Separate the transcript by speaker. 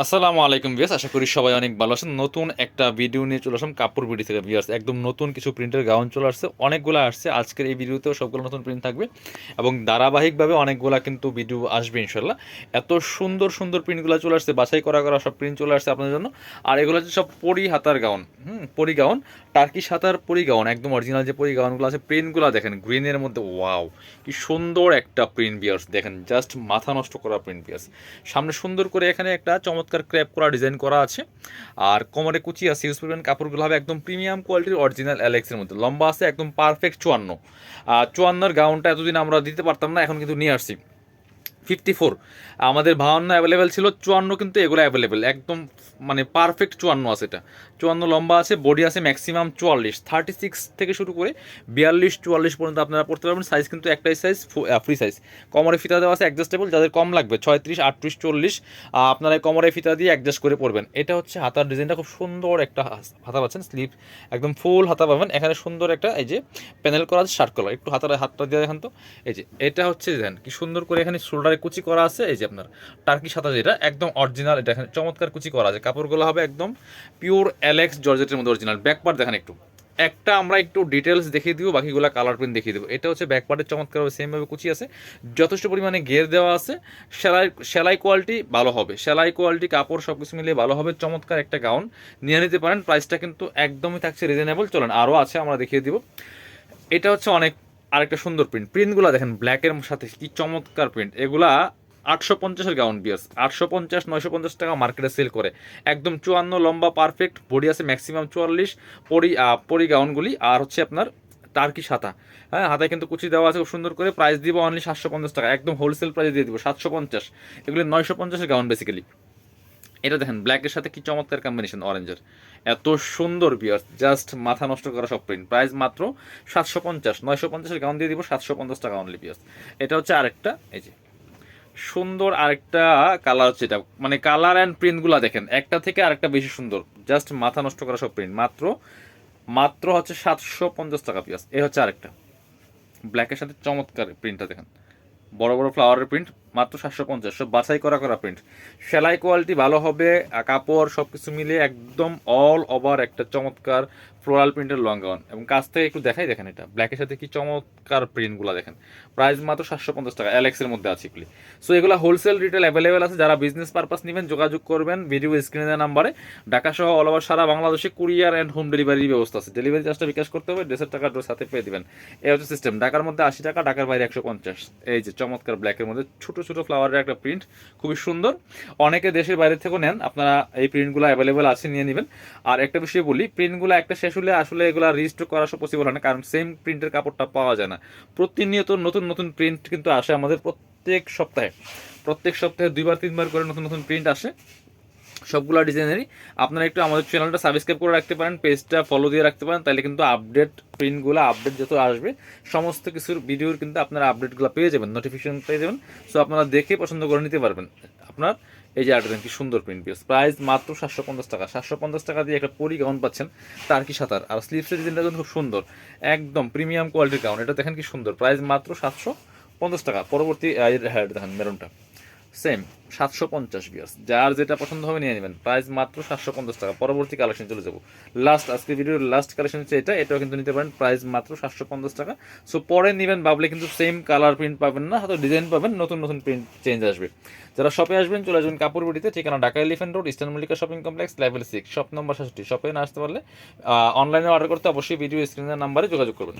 Speaker 1: আসসালামু আলাইকুম ভিউয়ার্স, আশা করি সবাই অনেক ভালো আছেন। নতুন একটা ভিডিও নিয়ে চলে আসলাম কাপড় বিডি থেকে ভিউয়ার্স। একদম নতুন কিছু প্রিন্টের গাউন চলে আসছে, অনেকগুলো আসছে। আজকের এই ভিডিওতেও সবগুলো নতুন প্রিন্ট থাকবে এবং ধারাবাহিকভাবে অনেকগুলা কিন্তু ভিডিও আসবে ইনশাল্লাহ। এত সুন্দর সুন্দর প্রিন্টগুলো চলে আসছে, বাছাই করা করা সব প্রিন্ট চলে আসছে আপনাদের জন্য। আর এগুলো হচ্ছে সব পরি হাতার গাউন, পরি গাউন, টার্কিশ হাতার পরি গাউন, একদম অরিজিনাল যে পরি গাউনগুলো আছে। প্রিন্টগুলো দেখেন গ্রিনের মধ্যে, ওয়াও কি সুন্দর একটা প্রিন্ট ভিউয়ার্স, দেখেন জাস্ট মাথা নষ্ট করা প্রিন্ট ভিউয়ার্স। সামনে সুন্দর করে এখানে একটা চমৎকার ক্র্যাপ করা ডিজাইন করা আছে, আর কোমরে কুচি আছে। ইউজ করবেন কাপড়গুলো হবে একদম প্রিমিয়াম কোয়ালিটির অরিজিনাল অ্যালেক্সের মধ্যে। লম্বা আছে একদম পারফেক্ট 54। 54-এর গাউনটা এতদিন আমরা দিতে পারতাম না, এখন কিন্তু নিয়ে আসছি 54। আমাদের 52 অ্যাভেলেবেল ছিল, 54 কিন্তু এগুলো অ্যাভেলেবেল একদম, মানে পারফেক্ট 54 আছে। এটা 54 লম্বা আছে, বডি আছে ম্যাক্সিমাম 44, 36 থেকে শুরু করে 42-44 পর্যন্ত আপনারা পড়তে পারবেন। সাইজ কিন্তু একটাই সাইজ, ফ্রি সাইজ। কোমরে ফিতা দেওয়া আছে অ্যাডজাস্টেবল, যাদের কম লাগবে 36, 38, 40 আপনারা কোমরে ফিতা দিয়ে অ্যাডজাস্ট করে পড়বেন। এটা হচ্ছে হাতার ডিজাইনটা, খুব সুন্দর একটা হাতা পাচ্ছেন, স্লিভ একদম ফুল হাতা পাবেন। এখানে সুন্দর একটা এই যে প্যানেল করা আছে শার্ট কলার, একটু হাতটা দিয়ে দেখেন তো। এই যে এটা হচ্ছে দেখেন কি সুন্দর করে এখানে শোল্ডারে কুচি করা আছে। এই যে আপনার টার্কি সাদা যেটা একদম অরিজিনাল, এটা এখানে চমৎকার কুচি করা আছে। কাপড়গুলো হবে একদম পিওর অ্যালেক্স জর্জেটের মধ্যে অরিজিনাল। ব্যাক পার্ট দেখেন একটু, একটা আমরা একটু ডিটেলস দেখিয়ে দিব, বাকিগুলো কালার প্রিন্ট দেখিয়ে দেবো। এটা হচ্ছে ব্যাক পার্টের চমৎকারভাবে সেমভাবে কুচি আছে, যথেষ্ট পরিমাণে ঘের দেওয়া আছে। সেলাই কোয়ালিটি ভালো হবে, সেলাই কোয়ালিটি কাপড় সব কিছু মিলিয়ে ভালো হবে। চমৎকার একটা গাউন নিয়ে নিতে পারেন। প্রাইসটা কিন্তু একদমই থাকছে রিজনেবল। চলেন আরও আছে, আমরা দেখিয়ে দিব। এটা হচ্ছে অনেক আরেকটা সুন্দর প্রিন্টগুলো দেখেন, ব্ল্যাকের সাথে কি চমৎকার প্রিন্ট। এগুলা 850-এর গাউন বিয়ার্স, 850-950 টাকা মার্কেটে সেল করে। একদম 54 লম্বা পারফেক্ট, বডি আছে ম্যাক্সিমাম 44। পরি গাউনগুলি আর হচ্ছে আপনার টার্কি হাতা, হ্যাঁ হাতায় কিন্তু কুচি দেওয়া আছে খুব সুন্দর করে। প্রাইস দিব অনলি 750 টাকা, একদম হোলসেল প্রাইসে দিয়ে দিব 750। এগুলি 950-এর গাউন বেসিক্যালি। এটা দেখেন ব্ল্যাকের সাথে কি চমৎকার কম্বিনেশন অরেঞ্জের, এত সুন্দর বিয়ার্স, জাস্ট মাথা নষ্ট করা সব প্রিন্ট। প্রাইস মাত্র 750, 950-এর গাউন দিয়ে দিব 750 টাকা অনলি বিয়ার্স। এটা হচ্ছে আরেকটা, এই যে সুন্দর আরেকটা কালার হচ্ছে এটা, মানে কালার অ্যান্ড প্রিন্টগুলো দেখেন একটা থেকে আরেকটা বেশি সুন্দর, জাস্ট মাথা নষ্ট করা সব প্রিন্ট। মাত্র মাত্র হচ্ছে 750 টাকা পিয়াস। এ হচ্ছে আরেকটা ব্ল্যাকের সাথে চমৎকার প্রিন্টটা দেখেন, বড় বড় ফ্লাওয়ারের প্রিন্ট, মাত্র 750। সব বাছাই করা করা প্রিন্ট, সেলাই কোয়ালিটি ভালো হবে, কাপড় সব কিছু মিলিয়ে একদম অল ওভার একটা চমৎকার ফ্লোরাল প্রিন্টের লং গাউন। এবং কাছ থেকে একটু দেখাই, দেখেন এটা ব্ল্যাকের সাথে কি চমৎকার প্রিন্টগুলো দেখেন। প্রাইস মাত্র 750 টাকা, অ্যালেক্সের মধ্যে আছে এগুলি। সো এগুলো হোলসেল রিটেল অ্যাভেলেবেল আছে। যারা বিজনেস পারপাস নেবেন যোগাযোগ করবেন ভিডিও স্ক্রিনে দেওয়া নাম্বারে। ঢাকা সহ অল ওভার সারা বাংলাদেশে কুরিয়ার অ্যান্ড হোম ডেলিভারির ব্যবস্থা আছে। ডেলিভারি চার্জটা বিকাশ করতে হবে, ড্রেসের টাকা ড্রেস সাথে পেয়ে দিবেন। এই হচ্ছে সিস্টেম। ঢাকার মধ্যে 80 টাকা, ঢাকার বাইরে 150। এই যে চমৎকার ব্ল্যাকের মধ্যে ছোট ছোট ফ্লাওয়ারের একটা প্রিন্ট, খুবই সুন্দর। অনেকে দেশের বাইরে থেকেও নেন, আপনারা এই প্রিন্টগুলো অ্যাভেলেবেল আছে, নিয়ে নেবেন। আর একটা বিষয় বলি, প্রিন্টগুলো একটা শেষ হলে আসলে এগুলো রিস্টক করা সব পসিবল হয় না, কারণ সেম প্রিন্টের কাপড়টা পাওয়া যায় না। প্রতিনিয়ত নতুন নতুন প্রিন্ট কিন্তু আসে আমাদের প্রত্যেক সপ্তাহে 2-3 বার করে নতুন নতুন প্রিন্ট আসে সবগুলো ডিজাইনেরই। আপনারা একটু আমাদের চ্যানেলটা সাবস্ক্রাইব করে রাখতে পারেন, পেজটা ফলো দিয়ে রাখতে পারেন, তাহলে কিন্তু প্রিন্টগুলো আপডেট যত আসবে সমস্ত কিছুর ভিডিওর কিন্তু আপনারা আপডেটগুলো পেয়ে যাবেন, নোটিফিকেশন পেয়ে যাবেন। সো আপনারা দেখে পছন্দ করে নিতে পারবেন। আপনার এই যে আর্ট কি সুন্দর প্রিন্ট পিস, প্রাইস মাত্র 750 টাকা। 750 টাকা দিয়ে একটা পরি গাউন পাচ্ছেন, তার কি সাঁতার। আর স্লিভসের ডিজাইনটা কিন্তু খুব সুন্দর, একদম প্রিমিয়াম কোয়ালিটির গাউন। এটা দেখেন কি সুন্দর, প্রাইস মাত্র 750 টাকা। পরবর্তী হ্যাঁ দেখেন মেরুনটা সেম 750 বিয়ার্স, যার যেটা পছন্দ হবে নিয়ে নেবেন। প্রাইস মাত্র 750 টাকা। পরবর্তী কালেকশন চলে যাবো। লাস্ট আজকে ভিডিওর লাস্ট কালেকশন হচ্ছে এটাও কিন্তু নিতে পারেন, প্রাইস মাত্র 750 টাকা। সো পরে নেবেন ভাবলে কিন্তু সেম কালার প্রিন্ট পাবেন না, হয়তো ডিজাইন পাবেন, নতুন নতুন প্রিন্ট চেঞ্জ আসবে। যারা শপে আসবেন চলে আসবেন কাপড় বিডিতে, ঠিকানা Dhaka elephant road, eastern Mallika shopping complex, level 6, shop number 67। শপে না আসতে পারলে অনলাইনে অর্ডার করতে অবশ্যই ভিডিও স্ক্রিনের নাম্বারে যোগাযোগ করবেন।